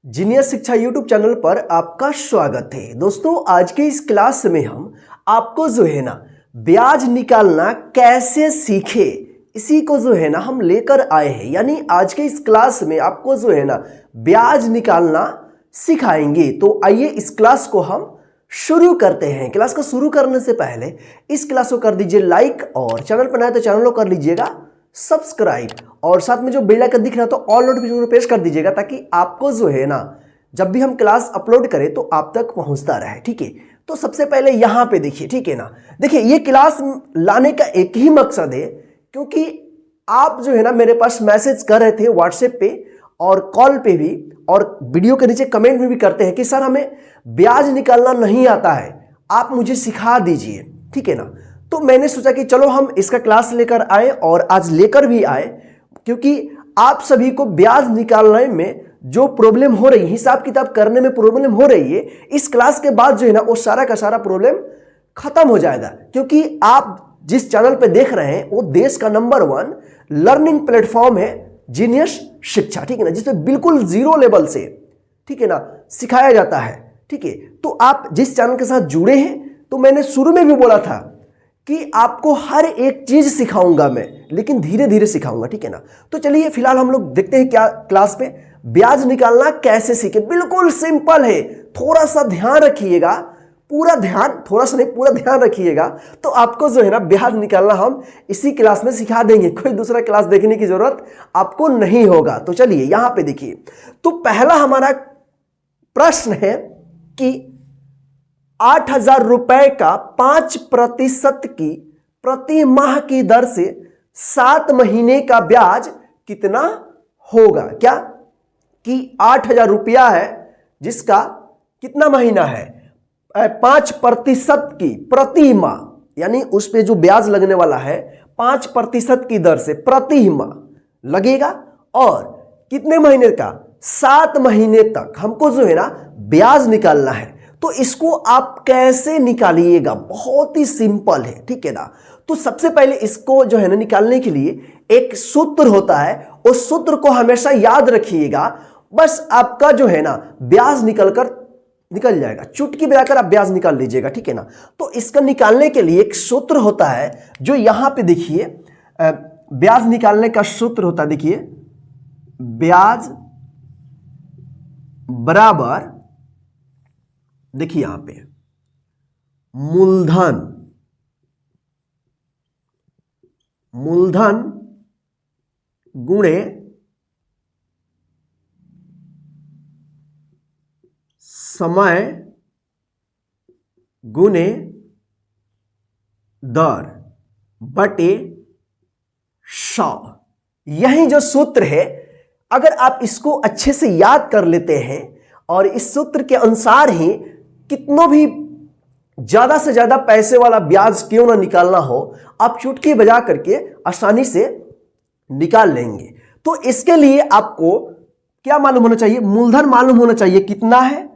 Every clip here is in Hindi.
जीनियस शिक्षा यूट्यूब चैनल पर आपका स्वागत है। दोस्तों, आज के इस क्लास में हम आपको ब्याज निकालना कैसे सीखे, इसी को हम लेकर आए हैं। यानी आज के इस क्लास में आपको ब्याज निकालना सिखाएंगे। तो आइए इस क्लास को हम शुरू करते हैं। क्लास को शुरू करने से पहले इस क्लास को कर दीजिए लाइक, और चैनल पर नए तो चैनल को कर लीजिएगा सब्सक्राइब, और साथ में जो बेल आइकन दिख रहा है तो ऑल नोटिफिकेशन को प्रेस कर दीजिएगा, ताकि आपको जब भी हम क्लास अपलोड करें तो आप तक पहुंचता रहे। ठीक है, तो सबसे पहले यहां पे देखिए। ठीक है ना, देखिए ये क्लास लाने का एक ही मकसद है, क्योंकि आप मेरे पास मैसेज कर रहे थे व्हाट्सएप पे और कॉल पे भी, और वीडियो के नीचे कमेंट में भी करते हैं कि सर हमें ब्याज निकालना नहीं आता है, आप मुझे सिखा दीजिए। ठीक है ना, तो मैंने सोचा कि चलो हम इसका क्लास लेकर आए, और आज लेकर भी आए, क्योंकि आप सभी को ब्याज निकालने में जो प्रॉब्लम हो रही है, हिसाब किताब करने में प्रॉब्लम हो रही है, इस क्लास के बाद वो सारा का सारा प्रॉब्लम खत्म हो जाएगा। क्योंकि आप जिस चैनल पे देख रहे हैं वो देश का नंबर 1 लर्निंग प्लेटफॉर्म है, जीनियस शिक्षा। ठीक है ना, जिसमें बिल्कुल जीरो लेवल से सिखाया जाता है। ठीक है, तो आप जिस चैनल के साथ जुड़े हैं, तो मैंने शुरू में भी बोला था कि आपको हर एक चीज सिखाऊंगा मैं, लेकिन धीरे धीरे सिखाऊंगा। ठीक है ना, तो चलिए फिलहाल हम लोग देखते हैं क्या क्लास में ब्याज निकालना कैसे सीखे। बिल्कुल सिंपल है, थोड़ा सा ध्यान रखिएगा, पूरा ध्यान, थोड़ा सा नहीं पूरा ध्यान रखिएगा, तो आपको ब्याज निकालना हम इसी क्लास में सिखा देंगे। कोई दूसरा क्लास देखने की जरूरत आपको नहीं होगा। तो चलिए यहां पे देखिए, तो पहला हमारा प्रश्न है कि 8,000 रुपए का 5% की प्रति माह की दर से 7 महीने का ब्याज कितना होगा। क्या कि 8,000 रुपया है, जिसका कितना महीना है 5% की प्रति माह, यानी उस पे जो ब्याज लगने वाला है 5% की दर से प्रति माह लगेगा, और कितने महीने का 7 महीने तक हमको ब्याज निकालना है। तो इसको आप कैसे निकालिएगा, बहुत ही सिंपल है। ठीक है ना, तो सबसे पहले इसको निकालने के लिए एक सूत्र होता है, उस सूत्र को हमेशा याद रखिएगा। बस आपका ब्याज निकल जाएगा, चुटकी बजाकर आप ब्याज निकाल लीजिएगा। ठीक है ना, तो इसका निकालने के लिए एक सूत्र होता है, जो यहां पे देखिए ब्याज निकालने का सूत्र होता है। देखिए, ब्याज बराबर, देखिए यहां पे मूलधन गुणे समय गुणे दर बटे 100। यही जो सूत्र है, अगर आप इसको अच्छे से याद कर लेते हैं, और इस सूत्र के अनुसार ही कितनों भी ज्यादा से ज्यादा पैसे वाला ब्याज क्यों ना निकालना हो, आप चुटकी बजा करके आसानी से निकाल लेंगे। तो इसके लिए आपको क्या मालूम होना चाहिए, मूलधन मालूम होना चाहिए कितना है,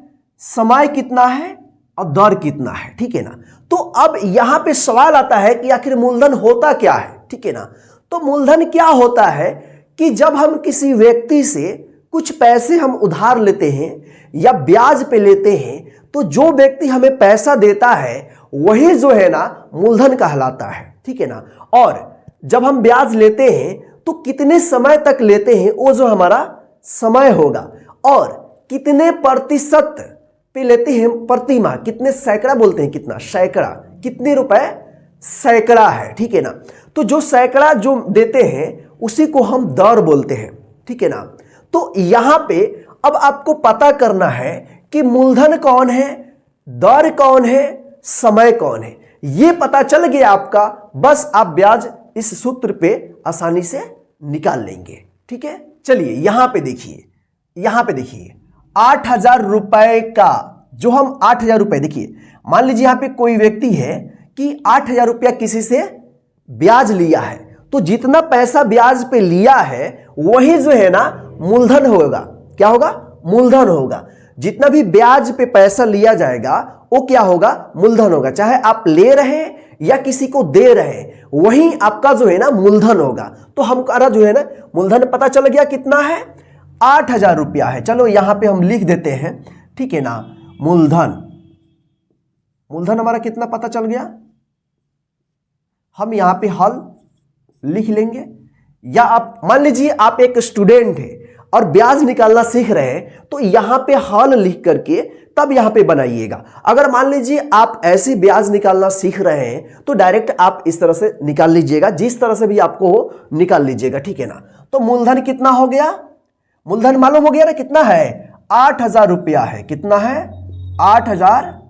समय कितना है, और दर कितना है। ठीक है ना, तो अब यहां पे सवाल आता है कि आखिर मूलधन होता क्या है। ठीक है ना, तो मूलधन क्या होता है कि जब हम किसी व्यक्ति से कुछ पैसे हम उधार लेते हैं या ब्याज पे लेते हैं, तो जो व्यक्ति हमें पैसा देता है वही मूलधन कहलाता है। ठीक है ना, और जब हम ब्याज लेते हैं तो कितने समय तक लेते हैं, वो हमारा समय होगा, और कितने प्रतिशत पे लेते हैं प्रति माह, कितने सैकड़ा बोलते हैं, कितना सैकड़ा, कितने रुपए सैकड़ा है। ठीक है ना, तो जो सैकड़ा जो देते हैं उसी को हम दर बोलते हैं। ठीक है ना, तो यहां पे अब आपको पता करना है कि मूलधन कौन है, दर कौन है, समय कौन है। ये पता चल गया आपका, बस आप ब्याज इस सूत्र पे आसानी से निकाल लेंगे। ठीक है, चलिए यहां पे देखिए 8,000 रुपए का, जो हम 8,000 रुपए, देखिए मान लीजिए यहां पे कोई व्यक्ति है कि 8,000 रुपया किसी से ब्याज लिया है, तो जितना पैसा ब्याज पे लिया है वही मूलधन होगा। क्या होगा, मूलधन होगा। जितना भी ब्याज पे पैसा लिया जाएगा वो क्या होगा, मूलधन होगा। चाहे आप ले रहे हैं या किसी को दे रहे हैं, वही आपका मूलधन होगा। तो हमारा मूलधन पता चल गया कितना है, 8,000 रुपया है। चलो यहां पे हम लिख देते हैं, ठीक है ना। मूलधन हमारा कितना पता चल गया, हम यहां पे हल लिख लेंगे। या आप मान लीजिए आप एक स्टूडेंट है और ब्याज निकालना सीख रहे हैं, तो यहां पे हल लिख करके तब यहां पे बनाइएगा। अगर मान लीजिए आप ऐसे ब्याज निकालना सीख रहे हैं तो डायरेक्ट आप इस तरह से निकाल लीजिएगा, जिस तरह से भी आपको हो निकाल लीजिएगा, ठीक है ना। तो मूलधन कितना हो गया, मूलधन मालूम हो गया ना कितना है, 8,000 रुपया है। कितना है, 8,000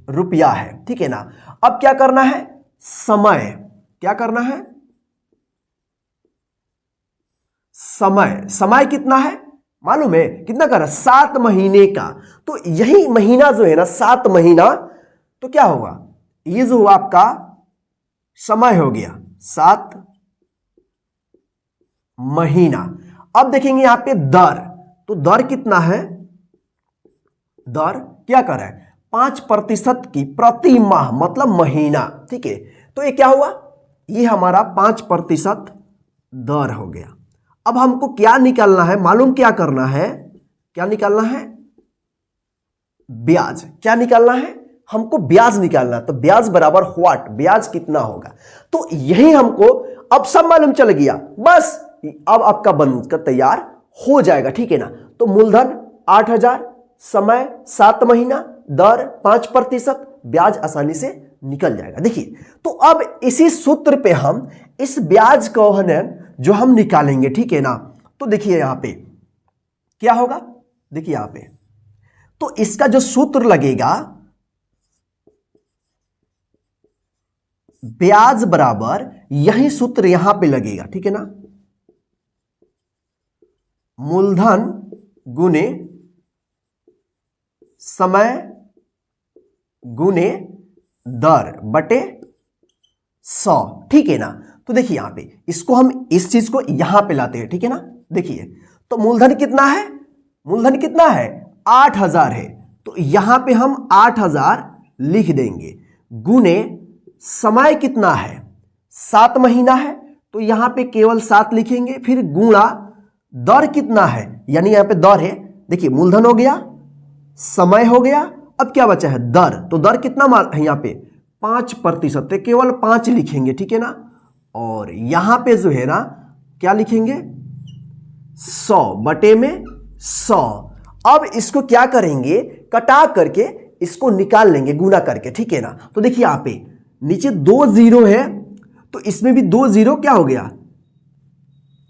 रुपया है, ठीक है ना। अब क्या करना है, समय, क्या करना है, समय कितना है मालूम है, कितना कर रहा है, 7 महीने का। तो यही महीना जो है ना, 7 महीना, तो क्या होगा, ये जो हुआ आपका समय हो गया 7 महीना। अब देखेंगे यहां पे दर, तो दर कितना है, दर क्या कर रहा है, 5% की प्रति माह, मतलब महीना, ठीक है। तो ये क्या हुआ, ये हमारा 5% दर हो गया। अब हमको क्या निकालना है मालूम, क्या करना है, क्या निकालना है, ब्याज। क्या निकालना है, हमको ब्याज निकालना। तो ब्याज बराबर व्हाट, ब्याज कितना होगा। तो यही हमको अब सब मालूम चल गया, बस अब आपका बनकर तैयार हो जाएगा, ठीक है ना। तो मूलधन 8,000, समय 7 महीना, दर 5%, ब्याज आसानी से निकल जाएगा। देखिए, तो अब इसी सूत्र पे हम इस ब्याज को है ना जो हम निकालेंगे, ठीक है ना। तो देखिए यहां पे क्या होगा, देखिए यहां पे, तो इसका जो सूत्र लगेगा, ब्याज बराबर यही सूत्र यहां पे लगेगा, ठीक है ना। मूलधन गुने समय गुने दर बटे 100, ठीक है ना। तो देखिए यहां पे इसको हम इस चीज को यहां पे लाते हैं, ठीक है ना। देखिए, तो मूलधन कितना है, मूलधन कितना है, 8,000 है। तो यहां पे हम 8,000 लिख देंगे, गुने समय कितना है, 7 महीना है, तो यहां पे केवल 7 लिखेंगे, फिर गुणा दर कितना है, यानी यहां पे दर है। देखिए मूलधन हो गया, समय हो गया, अब क्या बचा है, दर। तो दर कितना माल है यहां पे, 5%, तो केवल 5 लिखेंगे, ठीक है ना। और यहां पे जो है ना क्या लिखेंगे, 100 बटे में 100। अब इसको क्या करेंगे, कटा करके इसको निकाल लेंगे गुना करके, ठीक है ना। तो देखिए यहां पे नीचे 2 जीरो है, तो इसमें भी 2 जीरो क्या हो गया,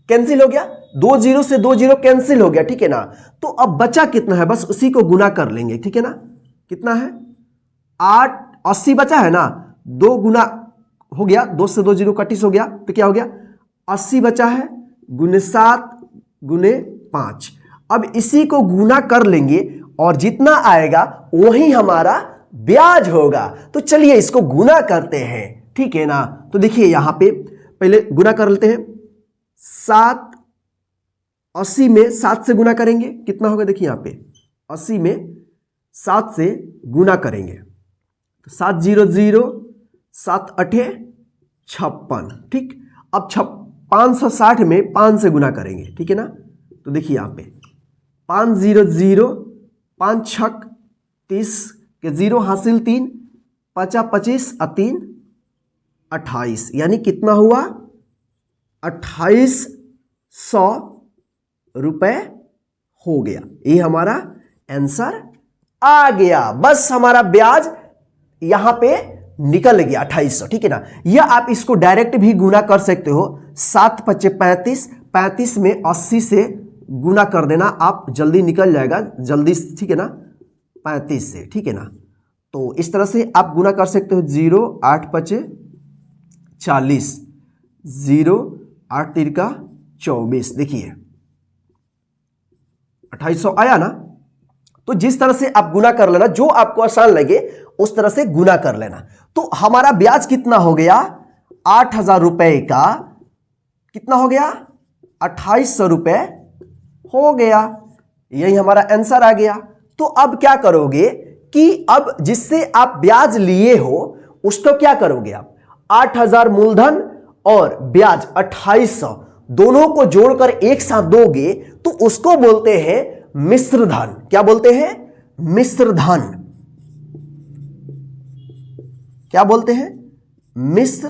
कैंसिल हो गया, 2 जीरो से 2 जीरो कैंसिल हो गया, ठीक है ना। तो अब बचा कितना है, बस उसी को गुना कर लेंगे, ठीक है ना। कितना है, 80 बचा है ना, 2 गुना हो गया, 2 से 2 जीरो कटिस हो गया, तो क्या हो गया, 80 बचा है, गुने 7 गुने 5। अब इसी को गुना कर लेंगे और जितना आएगा वही हमारा ब्याज होगा। तो चलिए इसको गुना करते हैं, ठीक है ना। तो देखिए यहां पे पहले गुना कर लेते हैं, 7 80 में 7 से गुना करेंगे, कितना होगा, देखिए यहां पे 80 में 7 से गुना करेंगे, तो 7 0 0, 7 8 56, ठीक। अब 560 में 5 से गुना करेंगे, ठीक है ना। तो देखिए यहां पे 5 0 0, 5 6 30 के 0 हासिल 3, 5 25 और 3 28, यानी कितना हुआ, 2800 रुपए हो गया। ये हमारा आंसर आ गया, बस हमारा ब्याज यहां पे निकल गया 2800, ठीक है ना। या आप इसको डायरेक्ट भी गुना कर सकते हो, 7 5 35, 35 में 80 से गुना कर देना, आप जल्दी निकल जाएगा, जल्दी, ठीक है ना, 35 से, ठीक है ना। तो इस तरह से आप गुना कर सकते हो, 0 8 5 40, 0 8 3 24, देखिए 2800 आया ना। तो जिस तरह से आप गुना कर लेना, जो आपको आसान लगे उस तरह से गुना कर लेना। तो हमारा ब्याज कितना हो गया, 8,000 रुपए का कितना हो गया, 2800 रुपए हो गया। यही हमारा आंसर आ गया। तो अब क्या करोगे कि अब जिससे आप ब्याज लिए हो उसको क्या करोगे आप, 8,000 मूलधन और ब्याज 2800, दोनों को जोड़कर एक साथ दोगे तो उसको बोलते हैं मिश्र धन। क्या बोलते हैं? मिश्र धन। क्या बोलते हैं? मिश्र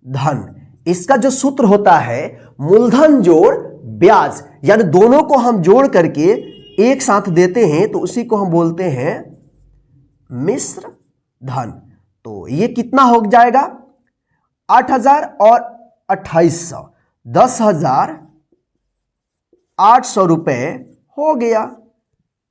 धन। इसका जो सूत्र होता है मूलधन जोड़ ब्याज, यानी दोनों को हम जोड़ करके एक साथ देते हैं तो उसी को हम बोलते हैं मिश्र धन। तो ये कितना हो जाएगा? 8,000 और 2,800, 10,800 रुपए हो गया।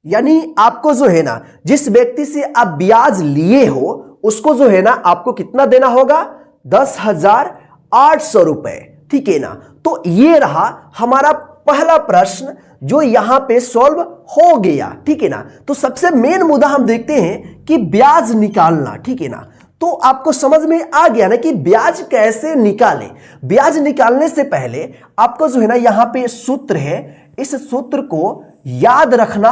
यानी आपको जो है ना, जिस व्यक्ति से आप ब्याज लिए हो उसको जो है ना आपको कितना देना होगा? 10,800 रुपए। ठीक है ना। तो ये रहा हमारा पहला प्रश्न जो यहां पे सॉल्व हो गया। ठीक है ना। तो सबसे मेन मुद्दा हम देखते हैं कि ब्याज निकालना। ठीक है ना। तो आपको समझ में आ गया ना कि ब्याज कैसे निकालें। ब्याज निकालने से पहले आपको जो है ना यहां पे सूत्र है, इस सूत्र को याद रखना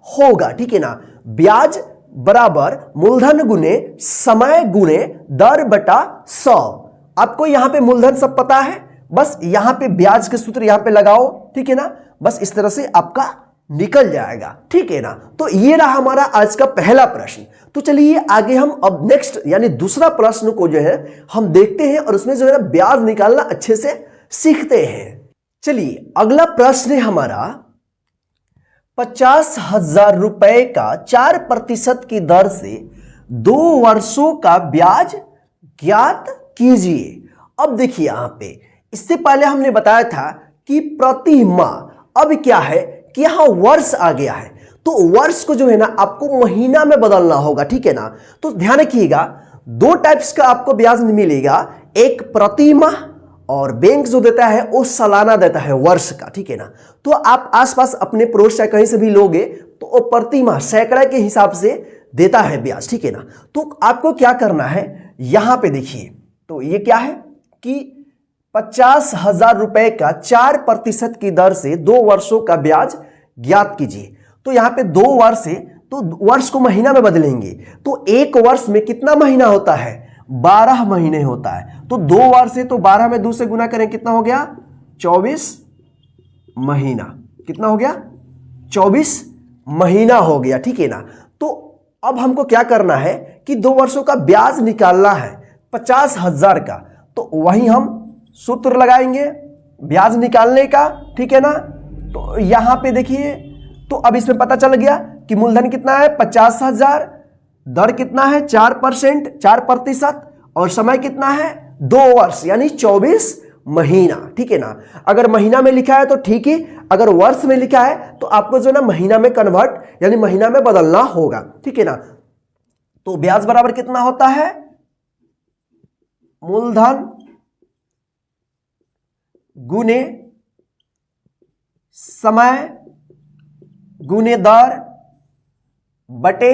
होगा। ठीक है ना। ब्याज बराबर मूलधन गुने समय गुने दर बटा 100। आपको यहां पे मूलधन सब पता है, बस यहां पे ब्याज के सूत्र यहां पे लगाओ। ठीक है ना। बस इस तरह से आपका निकल जाएगा। ठीक है ना। तो ये रहा हमारा आज का पहला प्रश्न। तो चलिए आगे हम अब नेक्स्ट यानी दूसरा प्रश्न को जो है हम देखते हैं और उसमें जो है ना ब्याज निकालना अच्छे से सीखते हैं। चलिए अगला प्रश्न है हमारा 50,000 रुपए का 4% की दर से 2 वर्षों का ब्याज ज्ञात कीजिए। अब देखिए यहां पे इससे पहले हमने बताया था कि प्रति माह, अब क्या है कि यहां वर्ष आ गया है तो वर्ष को जो है ना आपको महीना में बदलना होगा। ठीक है ना। तो ध्यान रखिएगा 2 टाइप्स का आपको ब्याज मिलेगा, एक प्रति माह और बैंक जो देता है वो सालाना देता है वर्ष का। ठीक है ना। तो आप आसपास अपने पड़ोस या कहीं से भी लोगे तो वो प्रति माह सैकड़ा के हिसाब से देता है ब्याज। ठीक है ना। तो आपको क्या करना है यहां पे देखिए, तो ये क्या है कि 50,000 रुपए का 4% की दर से 2 वर्षों का ब्याज ज्ञात कीजिए। तो यहां पे 2 वर्ष है तो वर्ष को महीना में बदलेंगे तो एक वर्ष में कितना महीना होता है? 12 महीने होता है। तो 2 वर्ष है तो 12 में 2 से गुना करें, कितना हो गया? 24 महीना। कितना हो गया? 24 महीना हो गया। ठीक है ना। तो अब हमको क्या करना है कि 2 वर्षों का ब्याज निकालना है 50,000 का। तो वही हम सूत्र लगाएंगे ब्याज निकालने का। ठीक है ना। तो यहां पे देखिए, तो अब इसमें पता चल गया कि मूलधन कितना है? 50,000, दर कितना है? 4%, और समय कितना है? 2 वर्ष यानी 24 महीना। ठीक है ना। अगर महीना में लिखा है तो ठीक है, अगर वर्ष में लिखा है तो आपको जो है ना महीना में कन्वर्ट यानी महीना में बदलना होगा। ठीक है ना। तो ब्याज बराबर कितना होता है? मूलधन गुने समय गुने दर बटे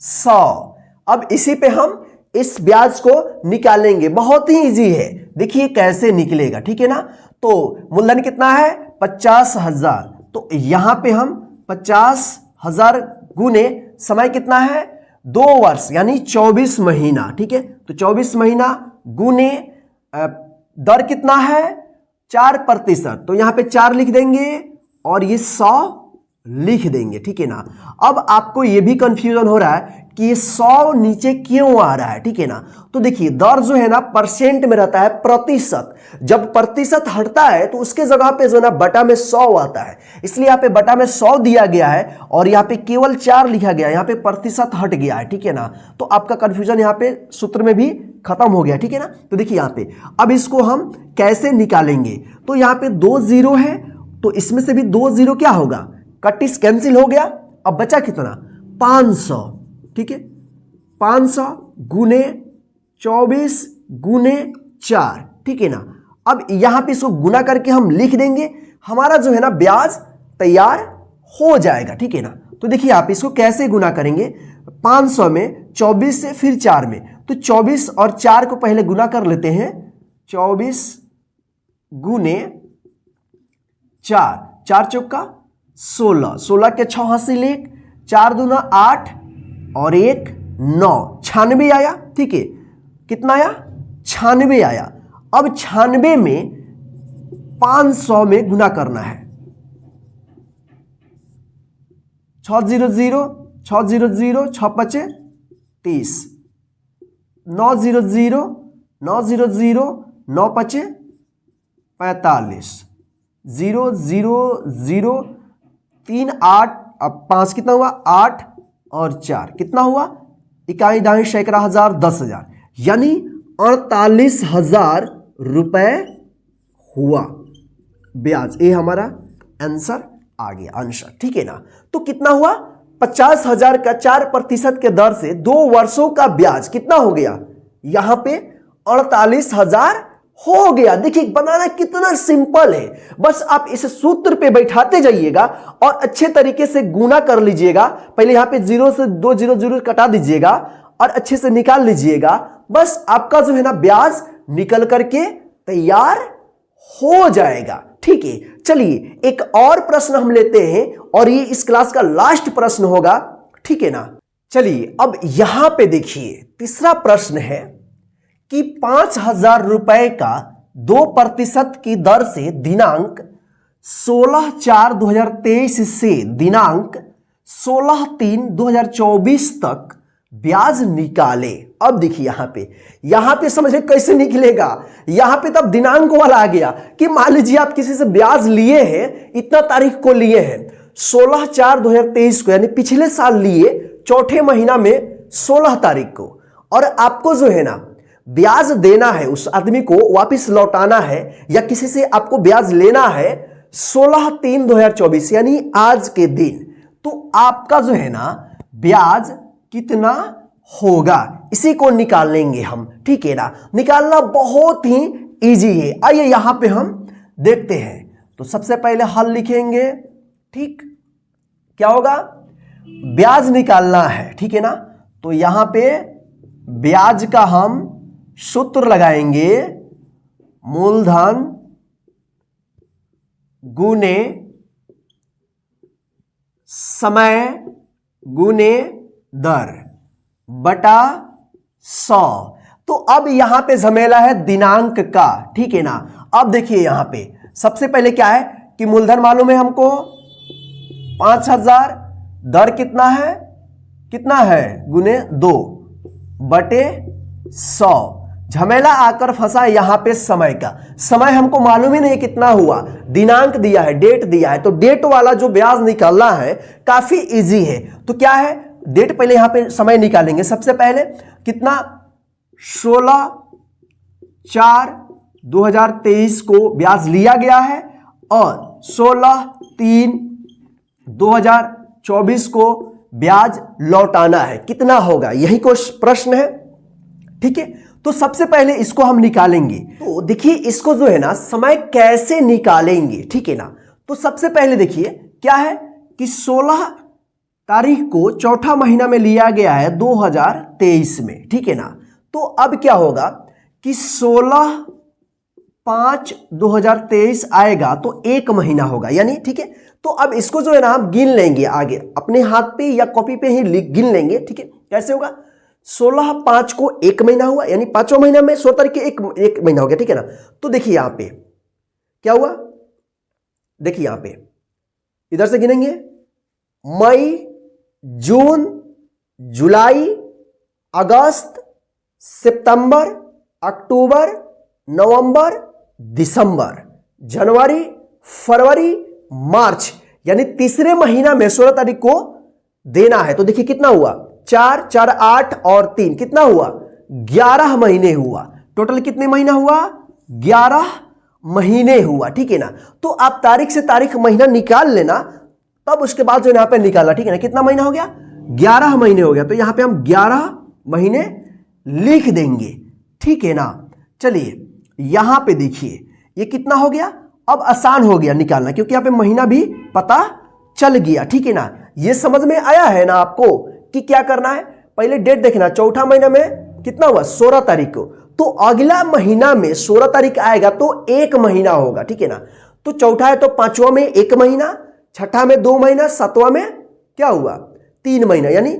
100। अब इसी पे हम इस ब्याज को निकालेंगे। बहुत ही इजी है, देखिए कैसे निकलेगा। ठीक है ना। तो मूलधन कितना है? 50,000। तो यहां पे हम 50,000 गुने समय कितना है? 2 वर्ष यानी 24 महीना। ठीक है। तो 24 महीना गुने दर कितना है? 4%। तो यहां पे 4 लिख देंगे और ये 100 लिख देंगे। ठीक है ना। अब आपको ये भी कंफ्यूजन हो रहा है कि ये 100 नीचे क्यों आ रहा है। ठीक है ना। तो देखिए दर जो है ना परसेंट में रहता है, प्रतिशत। जब प्रतिशत हटता है तो उसके जगह पे जो है ना बटा में 100 आता है, इसलिए यहाँ पे बटा में 100 दिया गया है और यहाँ पे केवल 4 लिखा गया है, यहाँ पे प्रतिशत हट गया है। ठीक है ना। तो आपका कंफ्यूजन यहाँ पे सूत्र में भी खत्म हो गया। ठीक है ना। तो देखिए यहाँ पे अब इसको हम कैसे निकालेंगे, तो यहाँ पे 2 जीरो है तो इसमें से भी 2 जीरो क्या होगा? कटिस कैंसिल हो गया। अब बचा कितना? 500। ठीक है। 500 गुने 24 गुने 4। ठीक है ना। अब यहां पे इसको गुना करके हम लिख देंगे, हमारा जो है ना ब्याज तैयार हो जाएगा। ठीक है ना। तो देखिए आप इसको कैसे गुना करेंगे? 500 में 24 से फिर 4 में, तो 24 और 4 को पहले गुना कर लेते हैं। 24 गुने 4, 4 चौका 16, 16 के 6 हासिल 1, 4 दूना 8 और 1 9, 96 आया। ठीक है। कितना आया? 96 आया। अब 96 में 500 में गुना करना है। 600 600 6 पचे 30, 900 900 9 पचे 45, 0 0 0 3 8, अब 5 कितना हुआ 8 और 4 कितना हुआ इकाई दाई सैकड़ा हजार 10,000, यानी 48,000 रुपए हुआ ब्याज। ये हमारा आंसर आ गया आंसर, ठीक है ना। तो कितना हुआ 50,000 का 4% के दर से 2 वर्षों का ब्याज कितना हो गया, यहां पे 48,000 हो गया। देखिए बनाना कितना सिंपल है, बस आप इस सूत्र पे बैठाते जाइएगा और अच्छे तरीके से गुना कर लीजिएगा। पहले यहां पे 0 से 2 0 0 कटा दीजिएगा और अच्छे से निकाल लीजिएगा, बस आपका जो है ना ब्याज निकल करके तैयार हो जाएगा, ठीक है। चलिए एक और प्रश्न हम लेते हैं और ये इस क्लास का लास्ट प्रश्न होगा, ठीक है ना। चलिए अब यहां पे देखिए तीसरा प्रश्न है कि 5,000 रुपए का 2% की दर से दिनांक 16/4/2023 से दिनांक 16/3/2024 तक ब्याज निकाले। अब देखिए यहां पे समझे कैसे निकलेगा। यहां पे तब दिनांक वाला आ गया कि मान लीजिए आप किसी से ब्याज लिए हैं, इतना तारीख को लिए हैं 16/4/2023 को, यानी पिछले साल लिए चौथे महीना में 16 तारीख को, और आपको जो है ना ब्याज देना है, उस आदमी को वापस लौटाना है या किसी से आपको ब्याज लेना है 16/3/2024 यानी आज के दिन। तो आपका जो है ना ब्याज कितना होगा, इसी को निकाल लेंगे हम, ठीक है ना। निकालना बहुत ही इजी है। आइए यहां पे हम देखते हैं। तो सबसे पहले हल लिखेंगे, ठीक, क्या होगा ब्याज निकालना है, ठीक है ना। तो यहां पे ब्याज का हम सूत्र लगाएंगे, मूलधन गुने समय गुने दर बटा 100। तो अब यहां पे झमेला है दिनांक का, ठीक है ना। अब देखिए यहां पे सबसे पहले क्या है कि मूलधन मालूम है हमको 5,000, दर कितना है गुने 2 बटे 100। झमेला आकर फंसा यहां पे समय का। समय हमको मालूम ही नहीं कितना हुआ, दिनांक दिया है, डेट दिया है, तो डेट वाला जो ब्याज निकालना है काफी इजी है। तो क्या है डेट, पहले यहां पे समय निकालेंगे। सबसे पहले कितना 16/4/2023 को ब्याज लिया गया है और 16/3/2024 को ब्याज लौटाना है, कितना होगा, यही को प्रश्न है, ठीक है। तो सबसे पहले इसको हम निकालेंगे। तो देखिए इसको जो है ना समय कैसे निकालेंगे, ठीक है ना। तो सबसे पहले देखिए क्या है कि 16 तारीख को चौथा महीना में लिया गया है 2023 में, ठीक है ना। तो अब क्या होगा कि 16/5/2023 आएगा तो 1 महीना होगा, यानी ठीक है। तो अब इसको जो है ना हम गिन लेंगे, आगे अपने हाथ पे या कॉपी पे ही गिन लेंगे, ठीक है। कैसे होगा 16/5 को 1 महीना हुआ, यानी 5वां महीना में 16 तारीख के एक महीना हो गया, ठीक है ना। तो देखिए यहां पे क्या हुआ, देखिए यहां पे इधर से गिनेंगे मई, जून, जुलाई, अगस्त, सितंबर, अक्टूबर, नवंबर, दिसंबर, जनवरी, फरवरी, मार्च, यानी तीसरे महीना में 16 तारीख को देना है। तो देखिए कितना हुआ 4 4 8 और 3 कितना हुआ 11 महीने हुआ। टोटल कितने महीना हुआ 11 महीने हुआ, ठीक है ना। तो आप तारीख से तारीख महीना निकाल लेना, तब उसके बाद जो यहां पे निकालना, ठीक है ना। कितना महीना हो गया 11 महीने हो गया, तो यहां पे हम 11 महीने लिख देंगे, ठीक है ना। चलिए यहां पे देखिए ये कितना हो गया, अब आसान हो गया निकालना, क्योंकि यहां पे महीना भी पता चल गया, ठीक है ना। ये समझ में आया है ना आपको कि क्या करना है। पहले डेट देखना, चौथा महीना में कितना हुआ 16 तारीख को, तो अगला महीना में 16 तारीख आएगा तो 1 महीना होगा, ठीक है ना। तो चौथा है तो 5वां में 1 महीना, छठा में 2 महीना, 7वां में क्या हुआ 3 महीना, यानी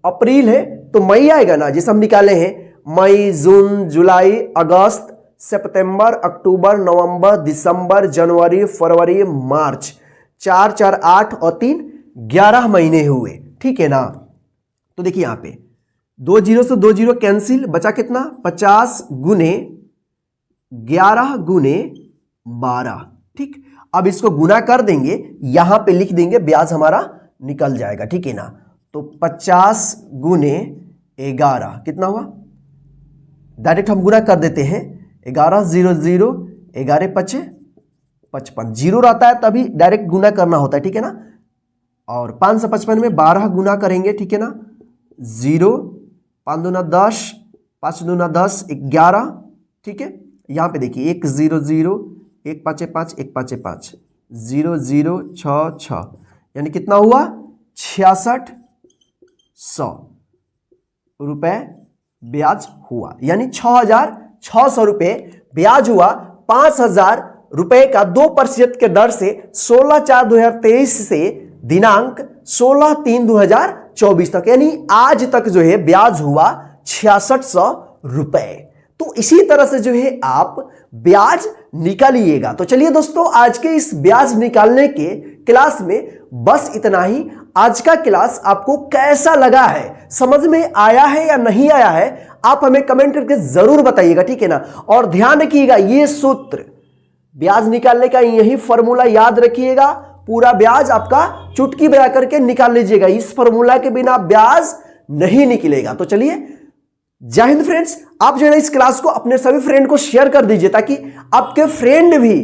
अप्रैल है तो मई आएगा ना, जैसे हम निकाले हैं मई, जून, जुलाई, अगस्त, सितंबर, अक्टूबर, नवंबर, दिसंबर, जनवरी, फरवरी, मार्च, 4 4 8 और 3 11 महीने हुए, ठीक है ना। तो देखिए यहां पे 2 जीरो से 2 जीरो कैंसिल, बचा कितना 50 गुने 11 गुने 12, ठीक। अब इसको गुना कर देंगे, यहां पे लिख देंगे, ब्याज हमारा निकल जाएगा, ठीक है ना। तो 50 गुने 11 कितना हुआ, डायरेक्ट हम गुना कर देते हैं, 11 0 0, 11 पचे 55, जीरो रहता है तभी डायरेक्ट गुना करना होता है, ठीक है ना। और 555 में 12 गुना करेंगे, ठीक है ना। 0 5 दूना 10, 5 दूना 10, 11, ठीक है। यहां पे देखिए 1 0 0, 1 5 5, 1 5 5, 0 0 6 6, यानी कितना हुआ 6600 रुपए ब्याज हुआ, यानी 6600 रुपए ब्याज हुआ। 5000 रुपए का 2% के दर से 16/4/2023 से दिनांक 16/3/2024 तक, यानी आज तक जो है ब्याज हुआ 6600 रुपए। तो इसी तरह से जो है आप ब्याज निकालिएगा। तो चलिए दोस्तों, आज के इस ब्याज निकालने के क्लास में बस इतना ही। आज का क्लास आपको कैसा लगा है, समझ में आया है या नहीं आया है, आप हमें कमेंट करके जरूर बताइएगा, ठीक है ना। और ध्यान रखिएगा, ये सूत्र ब्याज निकालने का यही फॉर्मूला याद रखिएगा, पूरा ब्याज आपका चुटकी बजा करके निकाल लीजिएगा, इस फॉर्मूला के बिना ब्याज नहीं निकलेगा। तो चलिए, जय हिंद फ्रेंड्स। आप जो है इस क्लास को अपने सभी फ्रेंड को शेयर कर दीजिए, ताकि आपके फ्रेंड भी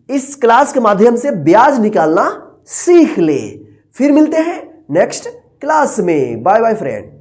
इस क्लास के माध्यम से ब्याज निकालना सीख ले। फिर मिलते हैं नेक्स्ट क्लास में। Bye bye friend.